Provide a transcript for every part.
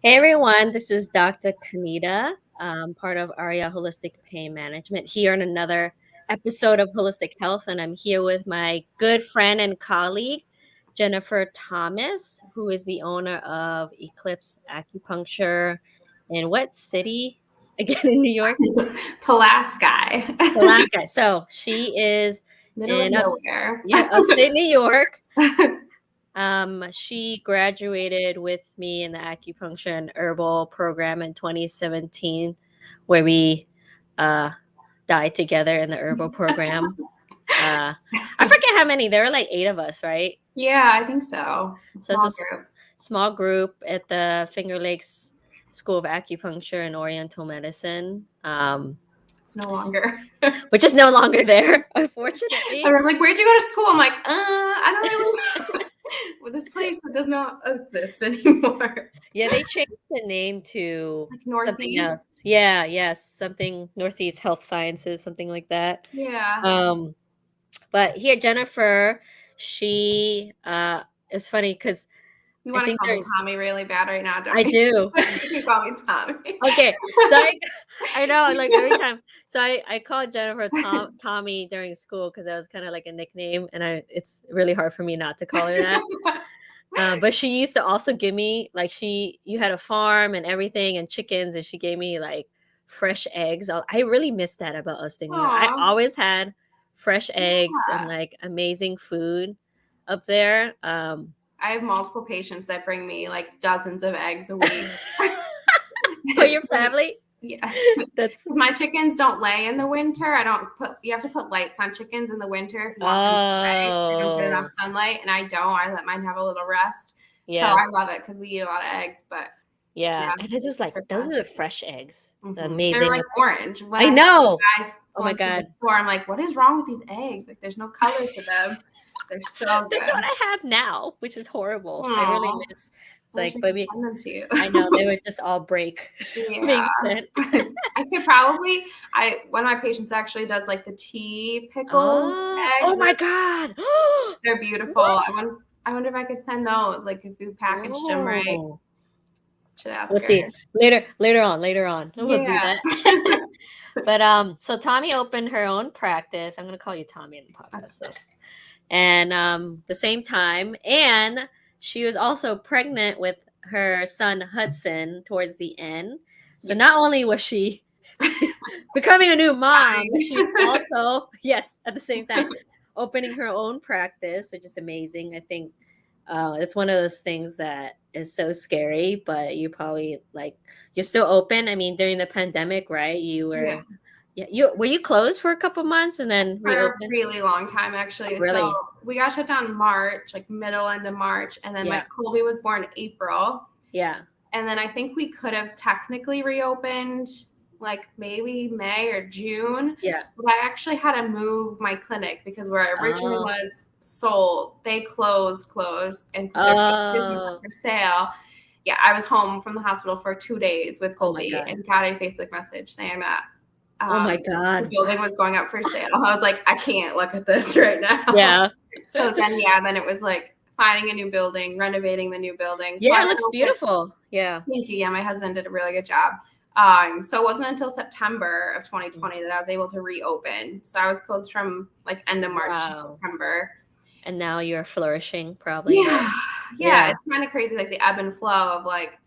Hey everyone, this is Dr. Khanita, part of Arya Holistic Pain Management, here on another episode of Holistic Health. And I'm here with my good friend and colleague, Jennifer Thomas, who is the owner of Eclipse Acupuncture in what city? Again, in New York? Pulaski. Pulaski. So she is Middle of nowhere. upstate New York. She graduated with me in the acupuncture and herbal program in 2017, where we died together in the herbal program. I forget how many. There were like 8 of us, right? Yeah, I think so. So it's a small group at the Finger Lakes School of Acupuncture and Oriental Medicine. It's no longer. Which is no longer there, unfortunately. I'm like, where'd you go to school? I'm like, I don't really know. Well, this place that does not exist anymore. Yeah, they changed the name to like something else. Yeah, yes, something Northeast Health Sciences, something like that. Yeah. But here, Jennifer, she it's funny because you want to call me Tommy really bad right now, don't I do. You call me Tommy. Okay, so I know, like every time. So I called Jennifer Tommy during school because that was kind of like a nickname, and it's really hard for me not to call her that. But she used to also give me, like, you had a farm and everything and chickens, and she gave me like fresh eggs. I really miss that about upstate New York. I always had fresh eggs and like amazing food up there. I have multiple patients that bring me like dozens of eggs a week. For your family? Yes. Because my chickens don't lay in the winter. You have to put lights on chickens in the winter if you want them to lay. They don't get enough sunlight, and I let mine have a little rest. Yeah. So I love it because we eat a lot of eggs, but yeah. And it's just like, those are the fresh eggs. Mm-hmm. Amazing. They're like orange. I know. Guys, oh my God. I'm like, what is wrong with these eggs? Like, there's no color to them. They're so good. That's what I have now, which is horrible. Aww. I really miss. It's like, baby, send them to you. I know they would just all break. Yeah. I could probably. One of my patients actually does like the tea pickles. Oh my God, they're beautiful. I wonder if I could send those. Like if you packaged them right. Should ask. We'll see later on. We'll do that. But so Tommy opened her own practice. I'm gonna call you Tommy in the podcast. So. And the same time, and she was also pregnant with her son Hudson towards the end. So not only was she becoming a new mom, she's also, yes, at the same time, opening her own practice, which is amazing. I think it's one of those things that is so scary, but you probably you're still open. I mean, during the pandemic, right? You were. Yeah, were you closed for a couple months and then reopened? For a really long time, actually. Really? So we got shut down in March, like end of March, and then my Colby was born in April. Yeah. And then I think we could have technically reopened like maybe May or June. Yeah. But I actually had to move my clinic because where I originally was sold, they closed and put their business up for sale. Yeah, I was home from the hospital for 2 days with Colby and got a Facebook message saying that oh my God, the building was going up for sale. I was like, I can't look at this right now. Yeah. So then it was like finding a new building, renovating the new building. So yeah, it looks beautiful. Yeah. Thank you. Yeah, my husband did a really good job. So it wasn't until September of 2020 that I was able to reopen. So I was closed from like end of March to September. And now you're flourishing, probably. Yeah. It's kind of crazy, like the ebb and flow of like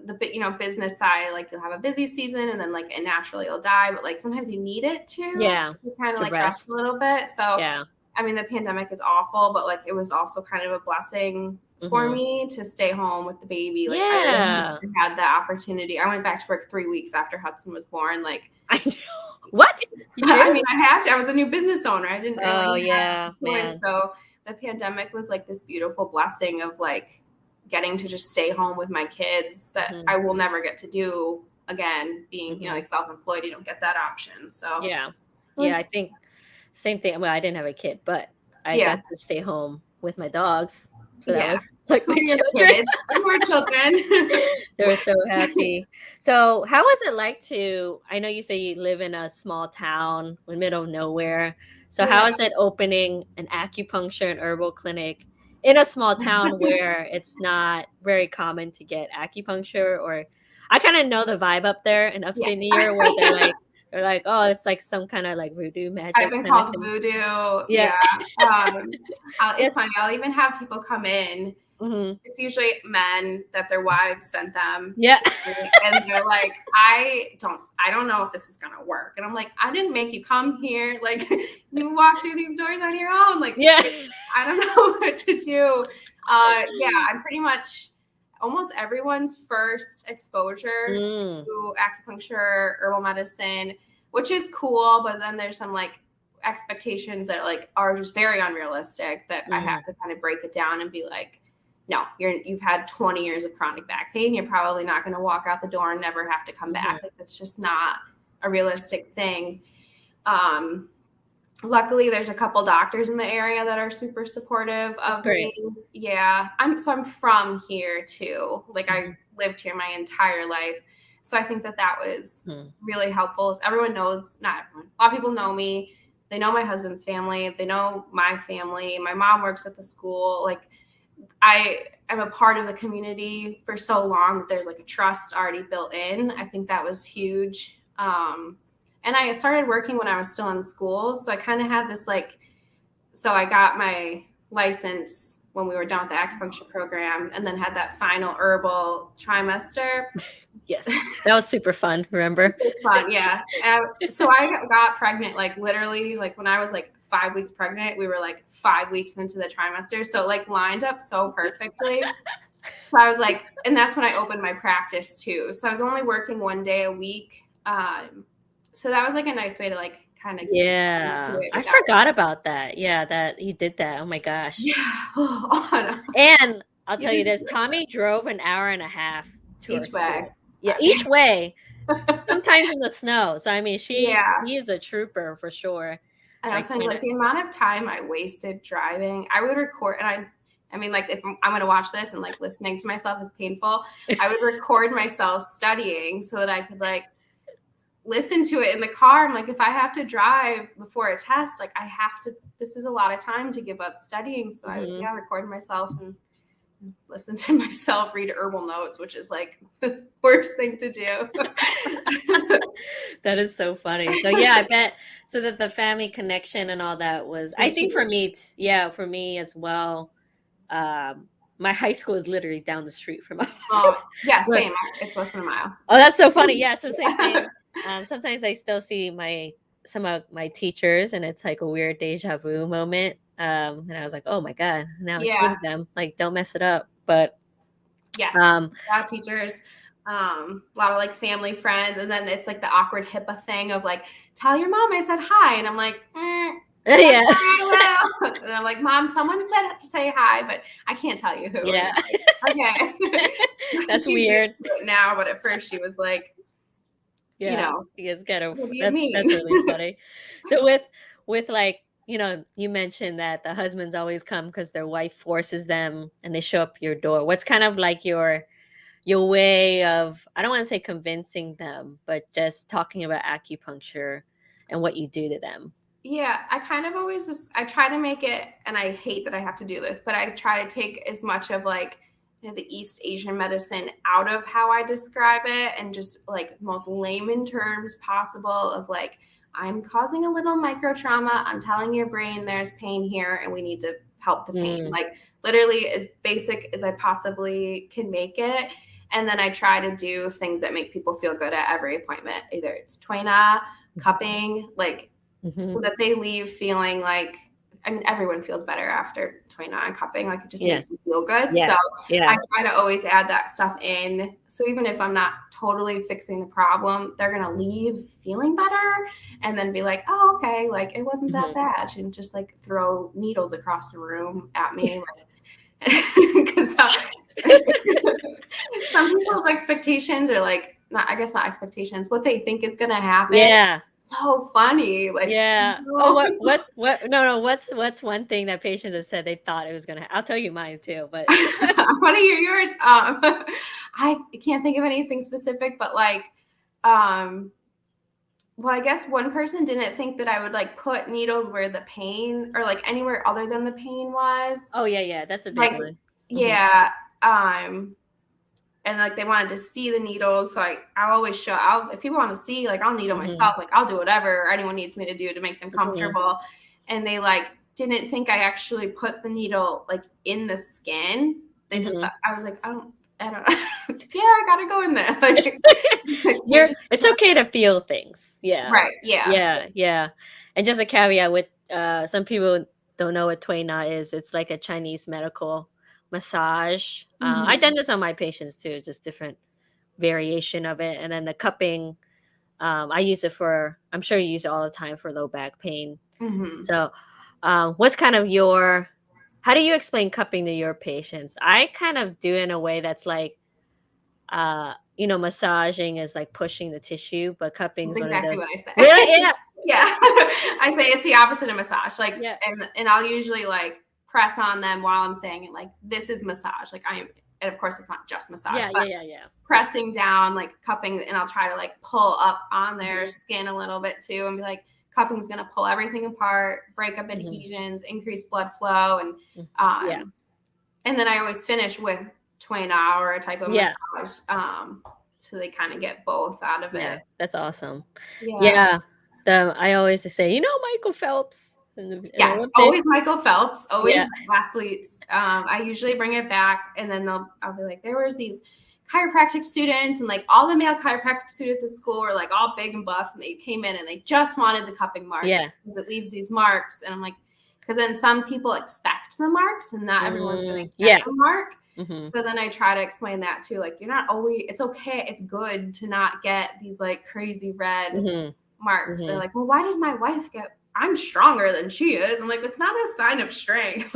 the business side. Like you'll have a busy season and then like it naturally will die, but like sometimes you need it to kind of like rest a little bit. So I mean, the pandemic is awful, but like it was also kind of a blessing for me to stay home with the baby. Like I had that opportunity. I went back to work 3 weeks after Hudson was born. Like I know. What? I mean, I had to. I was a new business owner. I didn't really have a choice. So the pandemic was like this beautiful blessing of like getting to just stay home with my kids that I will never get to do again, being, like self-employed. You don't get that option. So I think same thing. Well, I didn't have a kid, but I got to stay home with my dogs. So that was like my children. Poor children. They were so happy. So how was it like I know you say you live in a small town in the middle of nowhere. So how is it opening an acupuncture and herbal clinic in a small town where it's not very common to get acupuncture, or I kind of know the vibe up there in upstate New York where they're like, oh, it's like some kind of like voodoo magic. I've been called voodoo. Yeah. It's funny. I'll even have people come in. Mm-hmm. It's usually men that their wives sent them. Yeah. And they're like, I don't know if this is going to work. And I'm like, I didn't make you come here. Like, you walk through these doors on your own. Like, I don't know what to do. I'm pretty much almost everyone's first exposure to acupuncture, herbal medicine, which is cool. But then there's some like expectations that like are just very unrealistic that I have to kind of break it down and be like, no, you've had 20 years of chronic back pain. You're probably not going to walk out the door and never have to come back. Like, that's just not a realistic thing. Luckily, there's a couple doctors in the area that are super supportive of me. Yeah. I'm from here too. Like, I lived here my entire life. So I think that was really helpful. Everyone knows, not everyone, a lot of people know me. They know my husband's family. They know my family. My mom works at the school. Like, I am a part of the community for so long that there's like a trust already built in. I think that was huge. And I started working when I was still in school. So I kind of had this so I got my license when we were done with the acupuncture program, and then had that final herbal trimester. Yes, that was super fun. Remember? Fun, yeah. So I got pregnant, like literally, like when I was like 5 weeks pregnant. We were like 5 weeks into the trimester, so like lined up so perfectly. So I was like, and that's when I opened my practice too. So I was only working 1 day a week. So that was like a nice way to like kind of I forgot about that. Yeah, that he did that. Oh my gosh. Yeah. And I'll tell you this, Tommy drove an hour and a half to each way. Yeah, each way. Sometimes in the snow. So I mean, he is a trooper for sure. And I was saying, like, the amount of time I wasted driving, I would record, and I mean, like, if I'm going to watch this and like listening to myself is painful, I would record myself studying so that I could like listen to it in the car. I'm like, if I have to drive before a test, like I have to, this is a lot of time to give up studying. So I would record myself and listen to myself read herbal notes, which is like the worst thing to do. That is so funny. So yeah, I bet so that the family connection and all that was, I think for me, for me as well. My high school is literally down the street from us. Oh, yeah, same. It's less than a mile. Oh, that's so funny. Yeah, so same thing. Sometimes I still see some of my teachers, and it's like a weird deja vu moment. And I was like, oh my God, now I told them, like, don't mess it up. But a lot of teachers, a lot of like family friends, and then it's like the awkward HIPAA thing of like, tell your mom I said hi, and I'm like, yeah. And I'm like, Mom, someone said to say hi, but I can't tell you who. Yeah. Like, okay. That's weird now, but at first she was like, you know, it's kind of, that's really funny. So with like, you know, you mentioned that the husbands always come because their wife forces them and they show up your door. What's kind of like your way of, I don't want to say convincing them, but just talking about acupuncture and what you do to them? Yeah, I kind of always I try to make it, and I hate that I have to do this, but I try to take as much of like, you know, the East Asian medicine out of how I describe it, and just like most layman terms possible of like, I'm causing a little micro trauma. I'm telling your brain there's pain here and we need to help the pain. Like literally as basic as I possibly can make it. And then I try to do things that make people feel good at every appointment. Either it's Cny, cupping, like, so that they leave feeling like, I mean, everyone feels better after Cny and cupping. Like, it just makes you feel good. Yeah. So I try to always add that stuff in. So even if I'm not totally fixing the problem, they're going to leave feeling better and then be like, oh, okay, like it wasn't that bad. And just like throw needles across the room at me. Because some people's expectations are like, not expectations, what they think is going to happen. Yeah. So funny. Like, what's one thing that patients have said they thought it was gonna I'll tell you mine too, but I want to hear yours. I can't think of anything specific, but like Well, I guess one person didn't think that I would like put needles where the pain or like anywhere other than the pain was. Oh yeah, that's a big like, one. Yeah. And like they wanted to see the needles. So I'll always show, if people want to see, like I'll needle myself, like I'll do whatever anyone needs me to do to make them comfortable. And they like didn't think I actually put the needle like in the skin. They just thought, I was like, I don't yeah, I gotta go in there. Like, it's okay to feel things. Yeah. Right. Yeah. Yeah. And just a caveat with some people don't know what Cny is. It's like a Chinese medical massage. I've done this on my patients too, just different variation of it. And then the cupping, I use it for, I'm sure you use it all the time for low back pain. So what's kind of how do you explain cupping to your patients? I kind of do in a way that's like, massaging is like pushing the tissue, but cupping is exactly what I say. Really? Yeah. Yeah. I say it's the opposite of massage. Like, and I'll usually like press on them while I'm saying it. Like, this is massage. Like and of course it's not just massage, but pressing down, like cupping, and I'll try to like pull up on their skin a little bit too, and be like, cupping is going to pull everything apart, break up adhesions, increase blood flow, and and then I always finish with Cny or a type of massage, so they kind of get both out of it. That's awesome. Yeah. I always say, Michael Phelps. Yes, always Michael Phelps, always athletes. I usually bring it back, and then I'll be like, there was these chiropractic students, and like all the male chiropractic students at school were like all big and buff, and they came in and they just wanted the cupping marks because it leaves these marks. And I'm like, because then some people expect the marks, and not everyone's going to get a mark. So then I try to explain that too. Like, you're not always, it's okay. It's good to not get these like crazy red marks. They're like, well, why did my wife get, I'm stronger than she is. I'm like, it's not a sign of strength.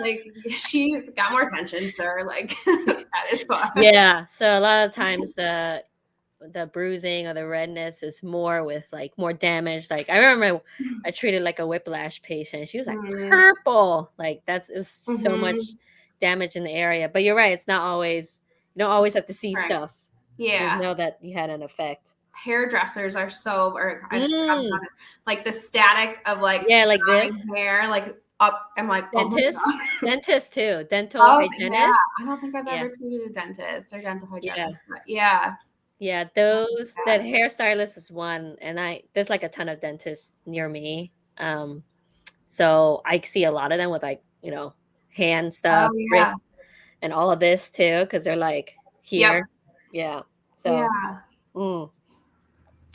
Like, she's got more tension, sir. Like, that is fun. Yeah. So a lot of times the bruising or the redness is more with like more damage. Like, I remember I treated like a whiplash patient. She was like purple. Like, it was so much damage in the area. But you're right. It's not always, you don't always have to see stuff. Yeah. To know that you had an effect. Hairdressers are so, like the static of like, like this hair, like up. I'm like, dentist too, dental hygienist. Yeah, I don't think I've ever treated a dentist or dental hygienist. But those that hairstylist is one, and there's like a ton of dentists near me. So I see a lot of them with like hand stuff, wrist, and all of this too, because they're like here. So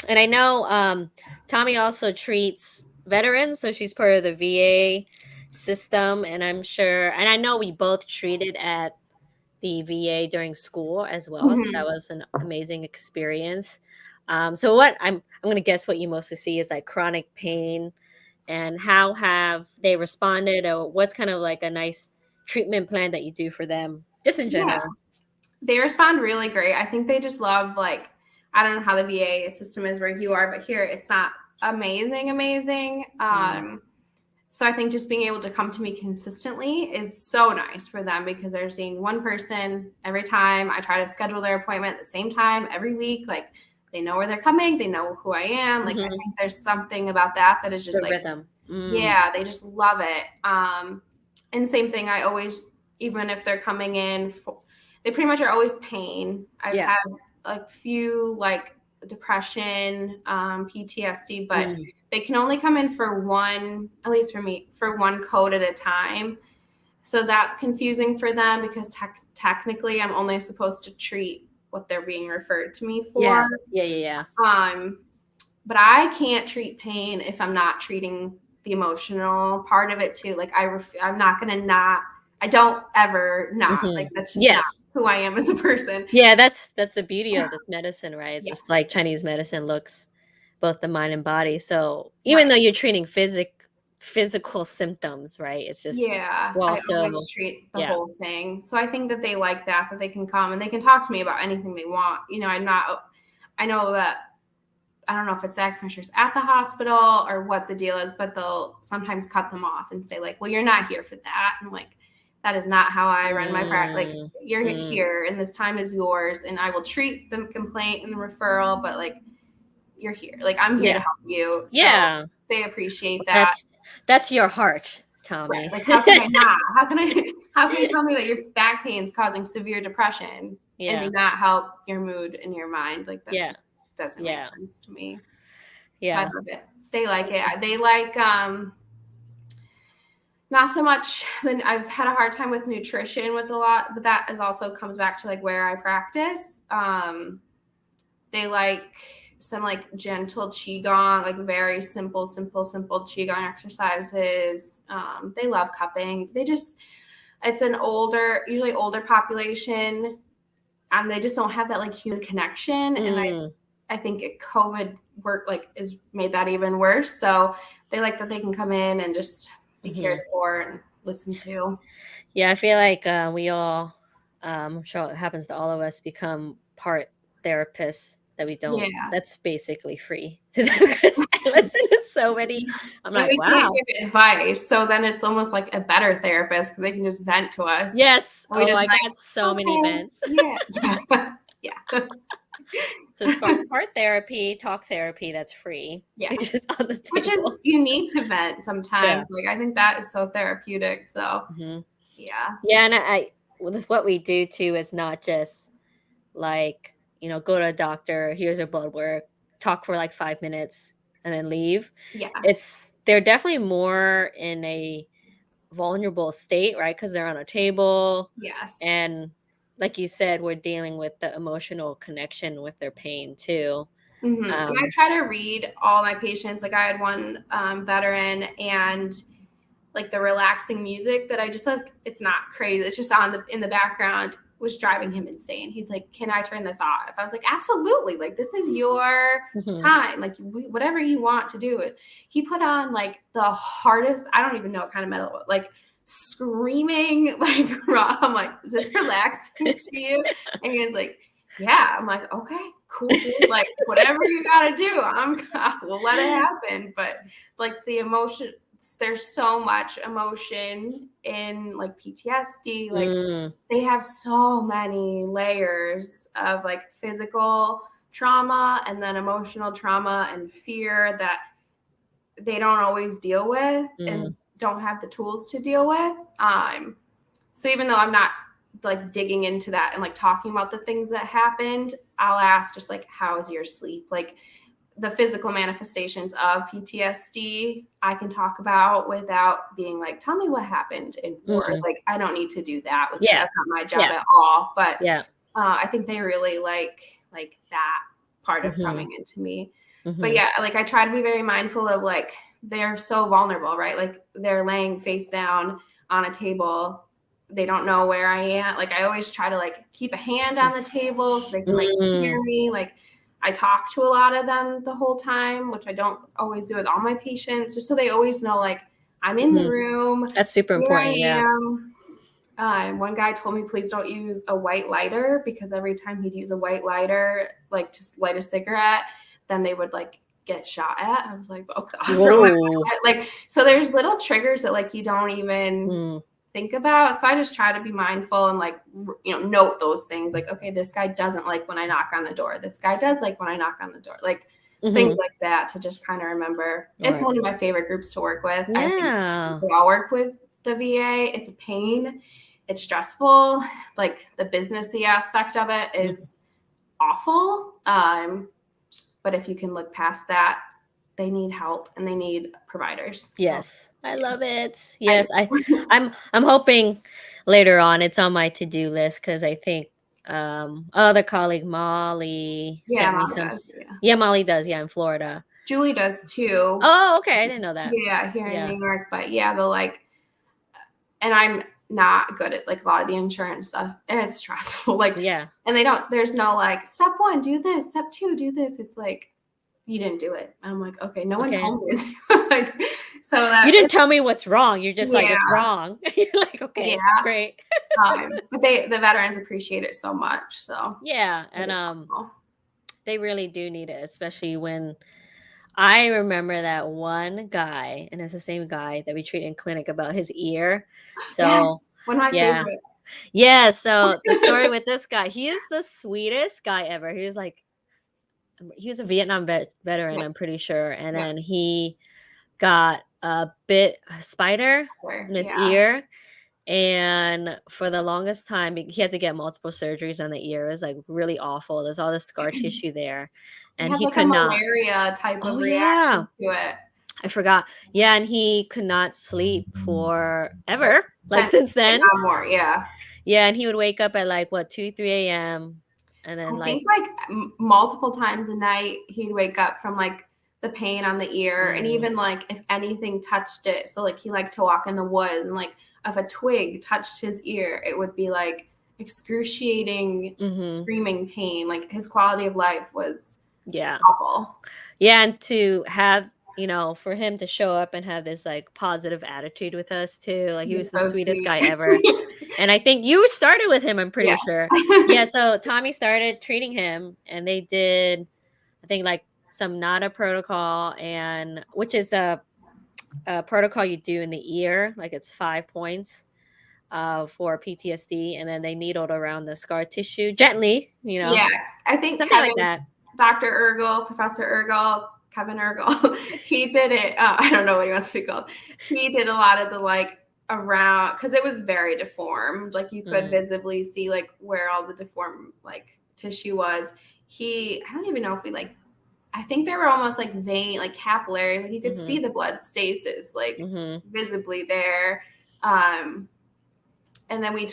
and I know Tommy also treats veterans, so she's part of the VA system, and I'm sure, and I know we both treated at the VA during school as well. So that was an amazing experience. So what I'm going to guess what you mostly see is like chronic pain, and how have they responded, or what's kind of like a nice treatment plan that you do for them, just in general? They respond really great. I think they just love, like, I don't know how the VA system is where you are, but here it's not amazing. So I think just being able to come to me consistently is so nice for them, because they're seeing one person every time. I try to schedule their appointment at the same time every week. Like, they know where they're coming. They know who I am. Like, I think there's something about that is just like, rhythm. They just love it. And same thing, I always, even if they're coming in, they pretty much are always pain. I've had a few like depression, PTSD, but they can only come in for one, at least for me, for one code at a time. So that's confusing for them, because technically I'm only supposed to treat what they're being referred to me for. But I can't treat pain if I'm not treating the emotional part of it too. Like, I'm not going to I don't ever not. Like, that's just not who I am as a person. Yeah, that's the beauty of this medicine, right? It's just like Chinese medicine looks both the mind and body. So even though you're treating physical symptoms, right? It's just I always treat the whole thing. So I think that they like that they can come and they can talk to me about anything they want. I know that, I don't know if it's acupuncturist at the hospital or what the deal is, but they'll sometimes cut them off and say like, well, you're not here for that. And like, that is not how I run my practice. Like, you're here and this time is yours, and I will treat the complaint and the referral, but like, you're here. Like, I'm here to help you. So they appreciate that. That's your heart, Tommy. Right. Like, how can I not? How can you tell me that your back pain is causing severe depression and me not help your mood and your mind? Like, that just doesn't make sense to me. Yeah. I love it. They like it. They like, not so much. Then I've had a hard time with nutrition with a lot, but that is also comes back to like where I practice. They like some like gentle qigong, like very simple qigong exercises. They love cupping. It's an usually older population, and they just don't have that like human connection. And I think COVID is made that even worse. So they like that they can come in and just be cared for and listen to. Yeah, I feel like we all, I'm sure it happens to all of us, become part therapists that we don't. That's basically free to them because I listen to so many. I'm like, wow. Can't give advice, so then it's almost like a better therapist because they can just vent to us. Yes. I got so many vents. Yeah. So it's part therapy, talk therapy that's free. Yeah. Which is on the table. Which is, you need to vent sometimes. Like, I think that is so therapeutic. So yeah. Yeah, and what we do too is not just like, go to a doctor, here's your blood work, talk for like 5 minutes and then leave. Yeah. They're definitely more in a vulnerable state, right? Because they're on a table. Yes. And like you said, we're dealing with the emotional connection with their pain too. And I try to read all my patients. Like, I had one veteran, and like the relaxing music that I just like, it's not crazy, it's just in the background, was driving him insane. He's like, can I turn this off? I was like, absolutely. Like, this is your time. Like, whatever you want to do it. He put on like the hardest, I don't even know what kind of metal, like screaming, like raw. I'm like, is this relaxing to you? And he's like, yeah. I'm like, okay, cool, dude. Like, whatever you gotta do, we'll let it happen. But like the emotion, there's so much emotion in like PTSD. Like they have so many layers of like physical trauma and then emotional trauma and fear that they don't always deal with and don't have the tools to deal with. So even though I'm not like digging into that and like talking about the things that happened, I'll ask just like, how is your sleep? Like, the physical manifestations of PTSD I can talk about without being like, tell me what happened in Florida. Like, I don't need to do that with that's not my job at all. But I think they really like that part of coming into me. But yeah, like I try to be very mindful of like, they're so vulnerable, right? Like, they're laying face down on a table. They don't know where I am. Like, I always try to like keep a hand on the table so they can like hear me. Like, I talk to a lot of them the whole time, which I don't always do with all my patients, just so they always know, like, I'm in the room. That's super important. One guy told me, please don't use a white lighter, because every time he'd use a white lighter, like just light a cigarette, then they would like get shot at. I was like, okay. Like, so there's little triggers that like you don't even think about. So I just try to be mindful and like, note those things. Like, okay, this guy doesn't like when I knock on the door. This guy does like when I knock on the door. Like things like that, to just kind of remember. It's one of my favorite groups to work with. I think we all work with the VA. It's a pain. It's stressful. Like, the businessy aspect of it is awful. But if you can look past that, they need help and they need providers. Yes. I love it. Yes. I'm hoping later on, it's on my to-do list, because I think other colleague Molly sent me some. Molly does. Yeah. In Florida. Julie does too. Oh, okay. I didn't know that. Yeah. Here in New York. But yeah, they'll like, and I'm not good at like a lot of the insurance stuff. And it's stressful. Like, and there's no like, step 1, do this. Step 2, do this. It's like, you didn't do it. I'm like, okay, no one told me. Like, so that you didn't tell me what's wrong. You're just like, it's wrong. You're like, okay, great. But the veterans appreciate it so much. So and they really do need it, especially when I remember that one guy, and it's the same guy that we treat in clinic, about his ear. So one of my favorites. Yeah. So the story with this guy, he is the sweetest guy ever. He was like he was a Vietnam veteran, I'm pretty sure. And then he got a spider in his ear. And for the longest time, he had to get multiple surgeries on the ear. It was like really awful. There's all this scar tissue there. And he could not. Malaria type of reaction to it. I forgot. Yeah, and he could not sleep forever. Like since then. Not more, yeah. Yeah, and he would wake up at like 2, 3 a.m. And then I think like multiple times a night he'd wake up from like the pain on the ear, and even like if anything touched it. So like he liked to walk in the woods, and like if a twig touched his ear, it would be like excruciating screaming pain. Like his quality of life was awful. Yeah, and to have, for him to show up and have this like positive attitude with us too. Like he was the sweetest guy ever. And I think you started with him, I'm pretty sure. Yeah, so Tommy started treating him, and they did, I think, like some NADA protocol, and which is a protocol you do in the ear, like it's 5 points for PTSD, and then they needled around the scar tissue gently, Yeah, I think something like that. Dr. Ergel, Professor Ergel, Kevin Ergel, he did it. I don't know what he wants to be called. He did a lot of the like around, because it was very deformed. Like you could visibly see like where all the deformed like tissue was. I don't even know if I think they were almost like vein, like capillaries. Like you could see the blood stasis like visibly there. And then we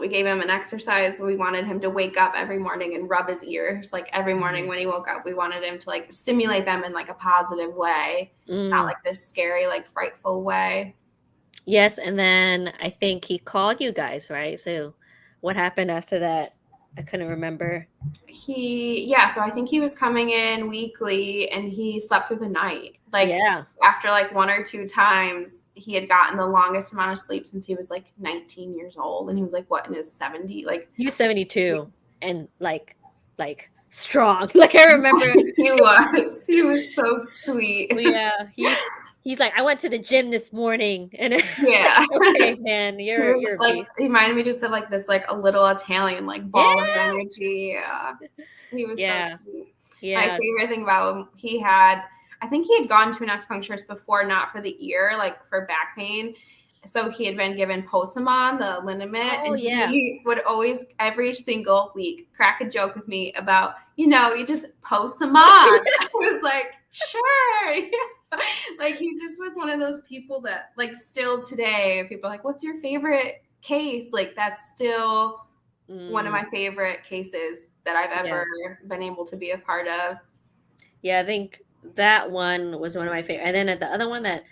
gave him an exercise. We wanted him to wake up every morning and rub his ears. Like every morning when he woke up, we wanted him to like stimulate them in like a positive way, not like this scary, like frightful way. Yes. And then I think he called you guys, right? So what happened after that? I couldn't remember. So I think he was coming in weekly, and he slept through the night. Like after like 1 or 2 times, he had gotten the longest amount of sleep since he was like 19 years old. And he was like, in his 70s? Like he was 72 and like strong. Like I remember he was so sweet. Yeah. He's like, I went to the gym this morning, and okay, man, you're like, he reminded me just of like this, like a little Italian, like ball of energy. Yeah, he was so sweet. Yeah, my favorite thing about him, I think he had gone to an acupuncturist before, not for the ear, like for back pain. So he had been given Posamon, the liniment, and he would always, every single week, crack a joke with me about, you just Posamon. I was like, sure. Like he just was one of those people that like still today, if people are like, what's your favorite case? Like that's still one of my favorite cases that I've ever been able to be a part of. Yeah, I think that one was one of my favorite. And then the other one that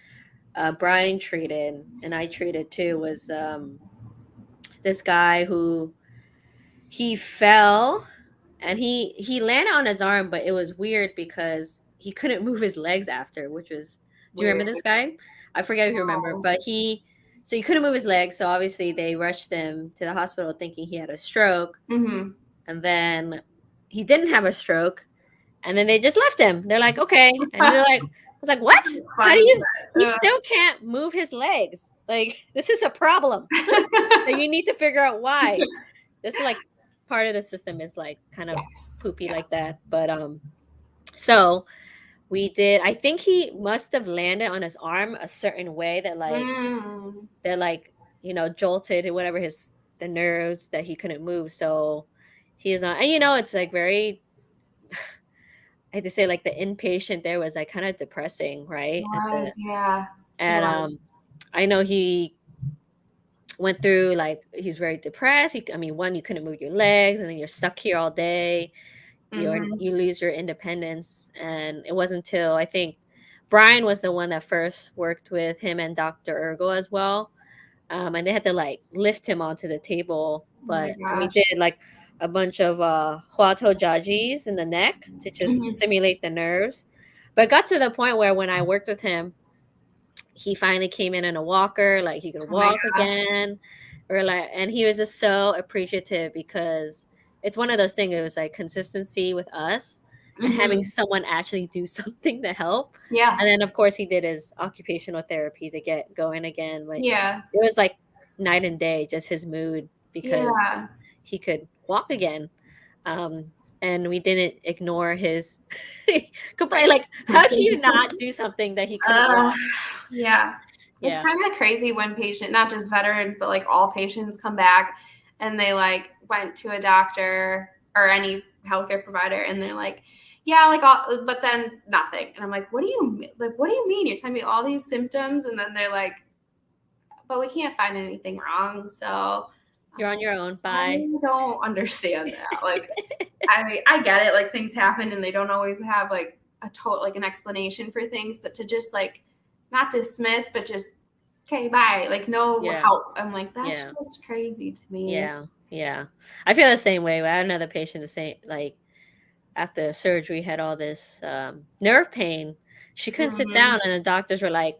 Brian treated and I treated too was this guy who he fell and he landed on his arm, but it was weird because he couldn't move his legs after, which was, do you remember this guy? I forget if you remember, but he couldn't move his legs. So obviously they rushed him to the hospital thinking he had a stroke. And then he didn't have a stroke. And then they just left him. They're like, okay. And they're like, I was like, what? How do you, he still can't move his legs. Like, this is a problem. And you need to figure out why. This is like part of the system is like kind of poopy like that. But, so we did, I think he must have landed on his arm a certain way that like, jolted or whatever the nerves that he couldn't move. So he is on, and it's like very, I had to say like the inpatient there was like kind of depressing, right? And I know he went through like, he's very depressed. One, you couldn't move your legs and then you're stuck here all day. You lose your independence. And it wasn't until I think Brian was the one that first worked with him and Dr. Ergel as well. And they had to like lift him onto the table. But we did like a bunch of Huato Jajis in the neck to just stimulate the nerves. But it got to the point where when I worked with him, he finally came in a walker, like he could walk again. And he was just so appreciative because it's one of those things. It was like consistency with us and having someone actually do something to help. Yeah. And then of course he did his occupational therapy to get going again. But it was like night and day, just his mood, because he could walk again. And and we didn't ignore his complaint. Like, how do you not do something that he could have done? Yeah. It's kind of crazy when not just veterans, but like all patients come back and they like went to a doctor or any healthcare provider and they're like, yeah, like all, but then nothing. And I'm like, what do you mean? You're telling me all these symptoms? And then they're like, but we can't find anything wrong. So you're on your own. Bye. I don't understand that. Like, I get it. Like things happen and they don't always have like an explanation for things, but to just like not dismiss, but just, okay, bye. Like no help. I'm like, that's just crazy to me. Yeah. I feel the same way. I had another patient the same, like after surgery had all this nerve pain. She couldn't sit down and the doctors were like,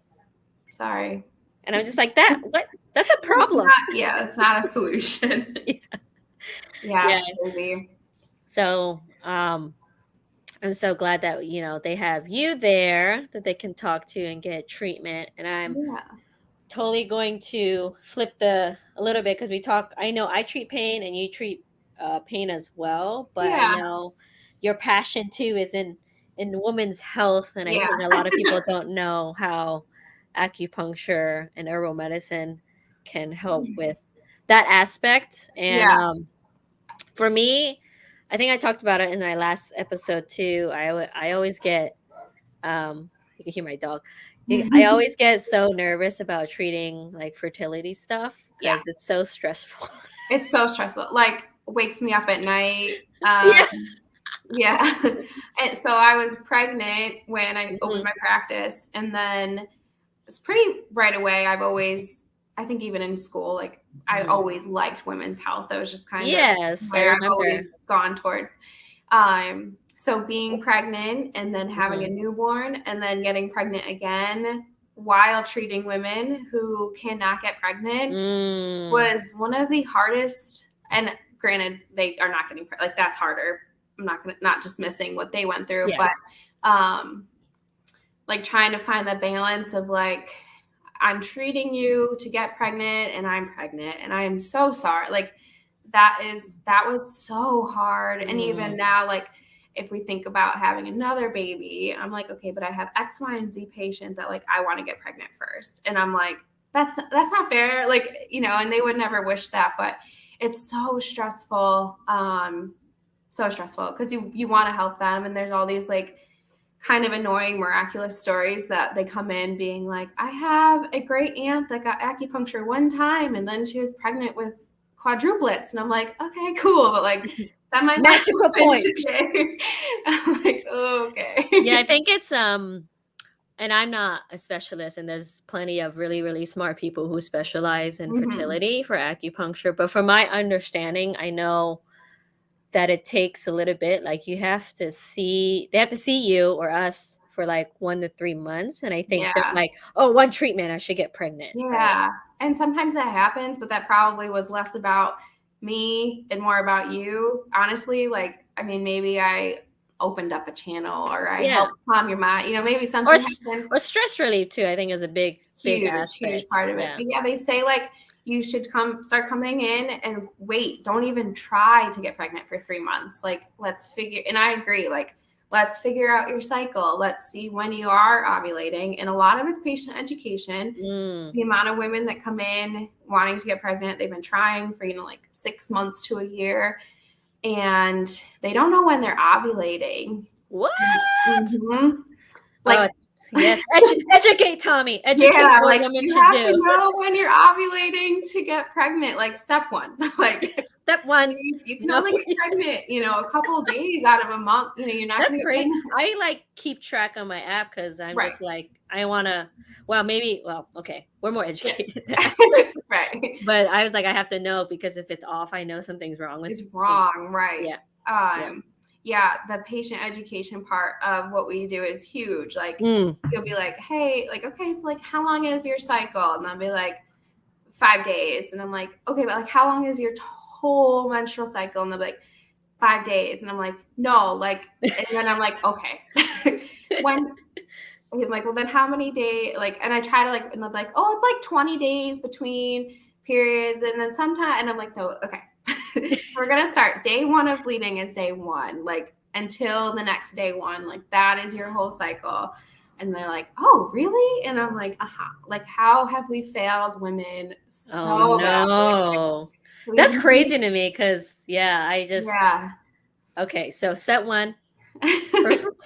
sorry. And I'm just like, that's a problem. It's not a solution. It's crazy. So I'm so glad that, they have you there that they can talk to and get treatment. And I'm totally going to flip a little bit because I know I treat pain and you treat pain as well. But I know your passion too is in women's health. And I think a lot of people don't know how acupuncture and herbal medicine can help with that aspect. And for me, I think I talked about it in my last episode too. I always get, you can hear my dog. I always get so nervous about treating like fertility stuff because it's so stressful. It's so stressful. Like wakes me up at night. And so I was pregnant when I opened my practice, and then it's pretty right away. I think even in school, like I always liked women's health. That was just kind of where I've always gone toward. So being pregnant and then having a newborn and then getting pregnant again while treating women who cannot get pregnant was one of the hardest. And granted, they are not getting pregnant. Like that's harder. I'm not dismissing what they went through, but like trying to find the balance of like, I'm treating you to get pregnant and I'm pregnant and I am so sorry. Like that was so hard. And even now, like if we think about having another baby, I'm like, okay, but I have X, Y, and Z patient that like, I want to get pregnant first. And I'm like, that's not fair. Like, and they would never wish that, but it's so stressful. So stressful because you want to help them. And there's all these like kind of annoying, miraculous stories that they come in being like, I have a great aunt that got acupuncture one time and then she was pregnant with quadruplets. And I'm like, okay, cool. But like, that might not magical point. I'm like, oh, okay. Yeah, I think it's, and I'm not a specialist, and there's plenty of really, really smart people who specialize in fertility for acupuncture. But from my understanding, I know that it takes a little bit, like they have to see you or us for like 1 to 3 months. And I think they're like, oh, one treatment, I should get pregnant. Yeah. Right? And sometimes that happens, but that probably was less about me and more about you. Honestly, like, I mean, maybe I opened up a channel or I helped calm your mind, maybe something happened. Or stress relief too, I think is a big huge part of it. But they say like, you should start coming in and wait. Don't even try to get pregnant for 3 months. Like, and I agree, like, let's figure out your cycle. Let's see when you are ovulating. And a lot of it's patient education. The amount of women that come in wanting to get pregnant, they've been trying for, like 6 months to a year, and they don't know when they're ovulating. What? Like, yes, educate Tommy. Educate what like women you should have do. to know when you're ovulating to get pregnant. Like step 1, like step 1, you can only get pregnant, a couple of days out of a month. You're not. That's great. I like keep track on my app because I'm just like I want to. Okay, we're more educated. Right. But I was like, I have to know because if it's off, I know something's wrong with. It's wrong, right? Yeah. The patient education part of what we do is huge. Like you'll be like, hey, like, okay, so like how long is your cycle? And I'll be like 5 days. And I'm like, okay, but like how long is your whole menstrual cycle? And they'll be like 5 days. And I'm like, no, like, and then I'm like, okay. I'm like, well then how many days? Like, and I try to like, and they're like, oh, it's like 20 days between periods. And then sometime, and I'm like, no, okay. So we're going to start day 1 of bleeding is day 1, like until the next day 1, like that is your whole cycle. And they're like, oh, really? And I'm like, like, how have we failed women so badly? Like, that's crazy to me because, okay, so step 1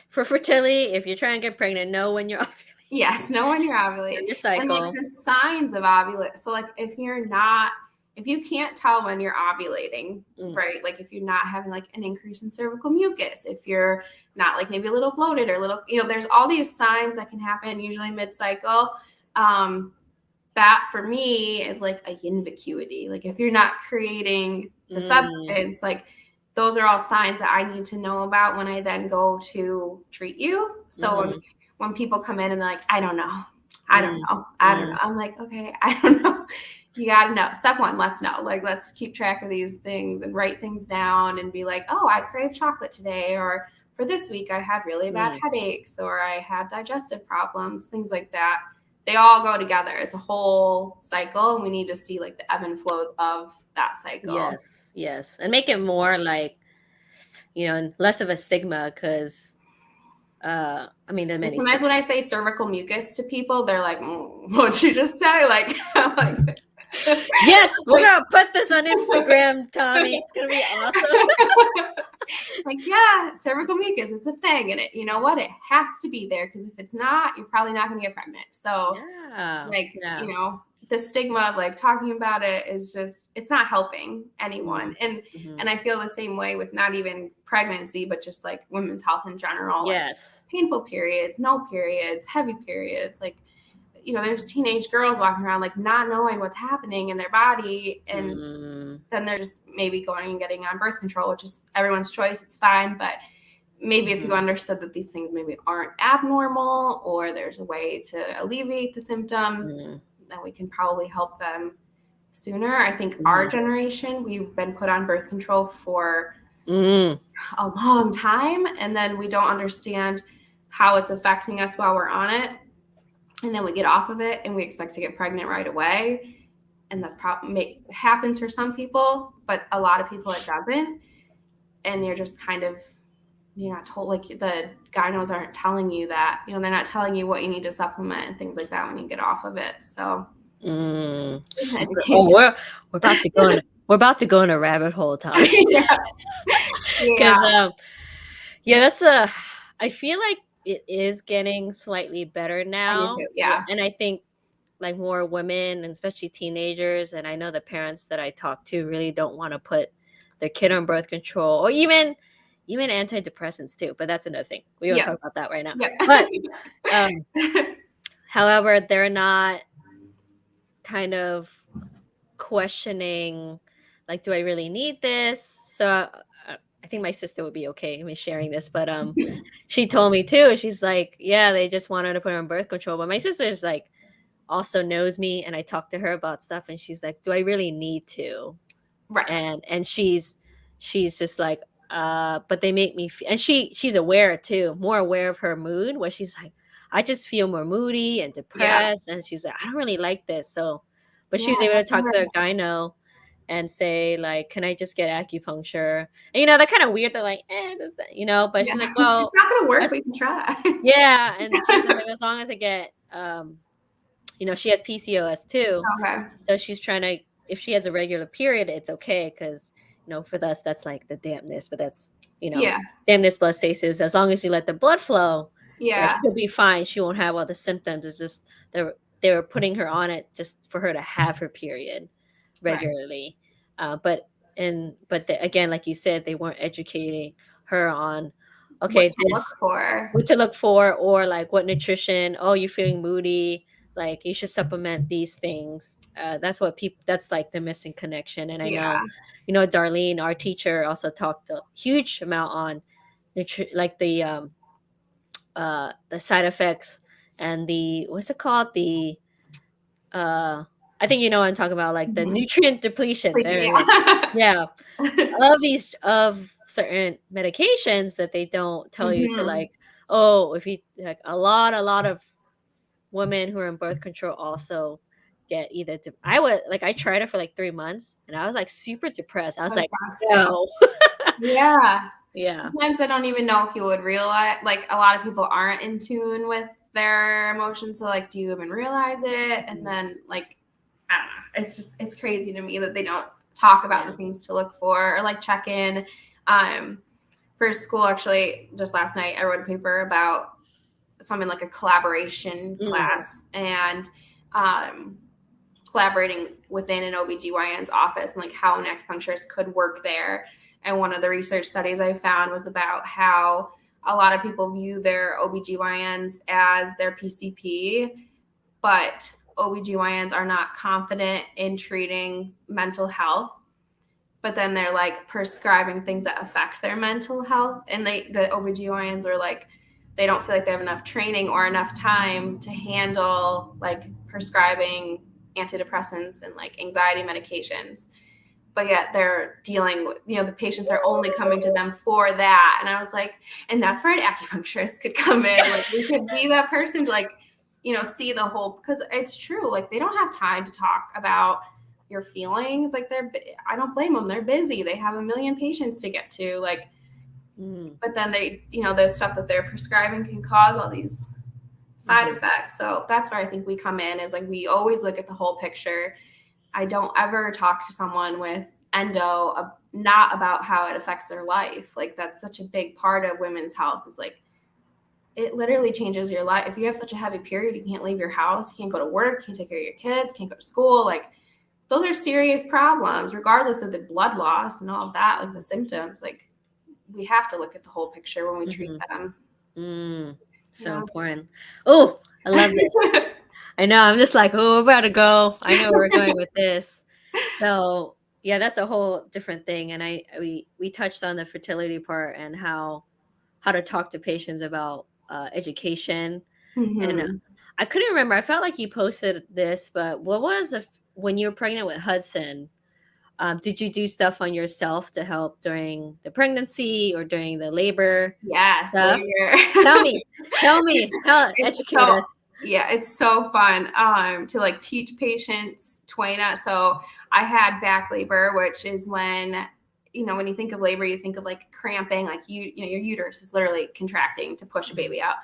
for fertility, if you're trying to get pregnant, know when you're ovulating. Yes, know when you're ovulating. Your cycle. And like the signs of ovulation. So like if you can't tell when you're ovulating, right? Like if you're not having like an increase in cervical mucus, if you're not like maybe a little bloated or a little, there's all these signs that can happen usually mid-cycle. That for me is like a yin vacuity. Like if you're not creating the substance, like those are all signs that I need to know about when I then go to treat you. So when people come in and they're like, I don't know. I'm like, okay, I don't know. You got to know. Step 1, let's know. Like, let's keep track of these things and write things down and be like, oh, I crave chocolate today. Or for this week, I had really bad headaches or I had digestive problems, things like that. They all go together. It's a whole cycle. And we need to see like the ebb and flow of that cycle. Yes. And make it more like, less of a stigma because sometimes when I say cervical mucus to people, they're like, what'd you just say? Like yes, we're gonna put this on Instagram, Tommy. It's gonna be awesome. Like, yeah, cervical mucus, it's a thing. And you know what? It has to be there because if it's not, you're probably not gonna get pregnant. So the stigma of like talking about it is just, it's not helping anyone. And I feel the same way with not even pregnancy, but just like women's health in general. Yes. Like painful periods, no periods, heavy periods. Like, there's teenage girls walking around like not knowing what's happening in their body. And then they're just maybe going and getting on birth control, which is everyone's choice. It's fine. But maybe if you understood that these things maybe aren't abnormal or there's a way to alleviate the symptoms, then we can probably help them sooner. I think our generation, we've been put on birth control for a long time, and then we don't understand how it's affecting us while we're on it. And then we get off of it and we expect to get pregnant right away. And that's probably happens for some people, but a lot of people it doesn't. And you're just kind of, you're not told, like the gynos aren't telling you that, they're not telling you what you need to supplement and things like that when you get off of it. So we're about to go in a rabbit hole, Tommy. Because I feel like it is getting slightly better now. I do too, yeah. And I think like more women and especially teenagers, and I know the parents that I talk to really don't want to put their kid on birth control or even antidepressants too, but that's another thing. We won't talk about that right now. But however, they're not kind of questioning like, do I really need this? So I think my sister would be okay me sharing this, but she told me too. She's like, yeah, they just wanted to put her on birth control. But my sister's like also knows me, and I talk to her about stuff, and she's like, do I really need to? Right. And she's just like, but they make me and she's aware too, more aware of her mood, where she's like, I just feel more moody and depressed. And she's like, I don't really like this. So, but she was able to talk to her gyno and say like, can I just get acupuncture? And they're kind of weird. They're like, does that, but she's like, well, it's not gonna work. We can try. Yeah. And she's like, as long as I get, she has PCOS too. Okay. So she's trying to, if she has a regular period, it's okay. Cause for us, that's like the dampness, but that's, dampness blood stasis. As long as you let the blood flow, she'll be fine. She won't have all the symptoms. It's just, they're putting her on it just for her to have her period regularly. Right. But again, like you said, they weren't educating her on, okay, what to look for, or like what nutrition. Oh, you're feeling moody. Like you should supplement these things. That's like the missing connection. And I know, Darlene, our teacher, also talked a huge amount on like the side effects and the, what's it called? The, I think what I'm talking about, like the nutrient depletion. Of certain medications that they don't tell you to, like, if you like a lot of women who are in birth control also get either. I tried it for like 3 months, and I was like super depressed. I was like, no. Yeah. Yeah. Sometimes I don't even know if you would realize, like a lot of people aren't in tune with their emotions. So like, do you even realize it? And then like, I don't know. It's crazy to me that they don't talk about the things to look for or like check in. For school, actually, just last night, I wrote a paper about I'm in like a collaboration class and collaborating within an OBGYN's office and like how an acupuncturist could work there. And one of the research studies I found was about how a lot of people view their OBGYNs as their PCP, but OBGYNs are not confident in treating mental health. But then they're like prescribing things that affect their mental health. And the OBGYNs are like, they don't feel like they have enough training or enough time to handle like prescribing antidepressants and like anxiety medications. But yet they're dealing with, the patients are only coming to them for that. And I was like, and that's where an acupuncturist could come in. Like we could be that person to like, see the whole, because it's true. Like they don't have time to talk about your feelings. Like I don't blame them. They're busy. They have a million patients to get to. Like, but then they, the stuff that they're prescribing can cause all these side effects. So that's where I think we come in is like, we always look at the whole picture. I don't ever talk to someone with endo not about how it affects their life. Like that's such a big part of women's health is like, it literally changes your life. If you have such a heavy period, you can't leave your house, you can't go to work, you can't take care of your kids, can't go to school. Like those are serious problems, regardless of the blood loss and all of that, like the symptoms. Like we have to look at the whole picture when we treat them. So important. Oh, I love this. I know. I'm just like, we're about to go. I know we're going with this. So yeah, that's a whole different thing. And we touched on the fertility part and how to talk to patients about education. And I couldn't remember. I felt like you posted this, but what was when you were pregnant with Hudson? Did you do stuff on yourself to help during the pregnancy or during the labor? Yes. Tell me, educate us. Yeah, it's so fun to like teach patients Twaina. So I had back labor, which is when, when you think of labor, you think of like cramping, like your uterus is literally contracting to push a baby out.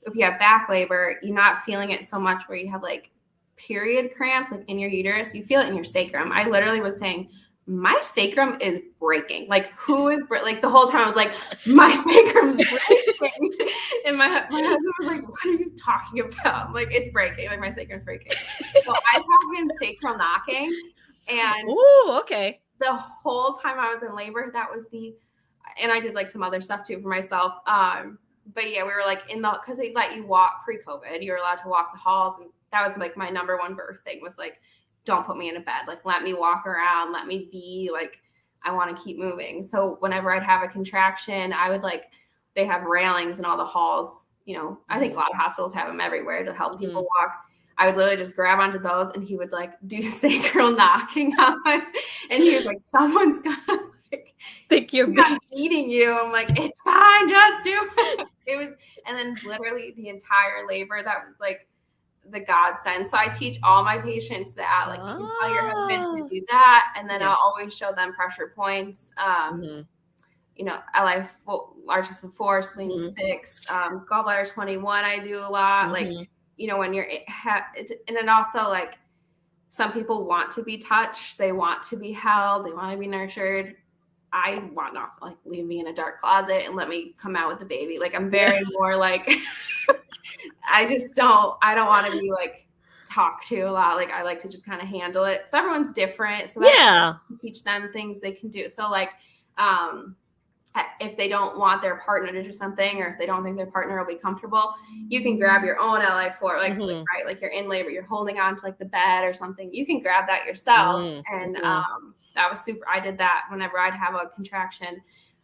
If you have back labor, you're not feeling it so much where you have like period cramps like in your uterus. You feel it in your sacrum. I literally was saying, my sacrum is breaking. Like like the whole time I was like, my sacrum's breaking. And my husband was like, what are you talking about? I'm like, it's breaking. Like my sacrum's breaking. So I taught him sacral knocking. And okay. The whole time I was in labor, that was and I did like some other stuff too for myself. But yeah, we were like because they let you walk pre-COVID, you were allowed to walk the halls. And that was like my number one birth thing was like, don't put me in a bed. Like, let me walk around. Let me be like, I want to keep moving. So whenever I'd have a contraction, I would they have railings in all the halls. I think a lot of hospitals have them everywhere to help people walk. I would literally just grab onto those and he would like do sacral knocking on my, and he was like, someone's gonna think you're beating you. I'm like, it's fine. Just do it. It was, and then literally the entire labor, that was like the godsend. So I teach all my patients that, like, you can tell your husband to do that. And then I'll always show them pressure points. LI large intestine 4, spleen 6, gallbladder 21. I do a lot. Like, when you're, and then also like some people want to be touched. They want to be held. They want to be nurtured. I want not like leave me in a dark closet and let me come out with the baby. Like I'm very more like, I don't want to be like talked to a lot. Like I like to just kind of handle it. So everyone's different. So that's teach them things they can do. So like, if they don't want their partner to do something, or if they don't think their partner will be comfortable, you can grab your own LI4, right? Like you're in labor, you're holding on to like the bed or something. You can grab that yourself. And that was super. I did that whenever I'd have a contraction.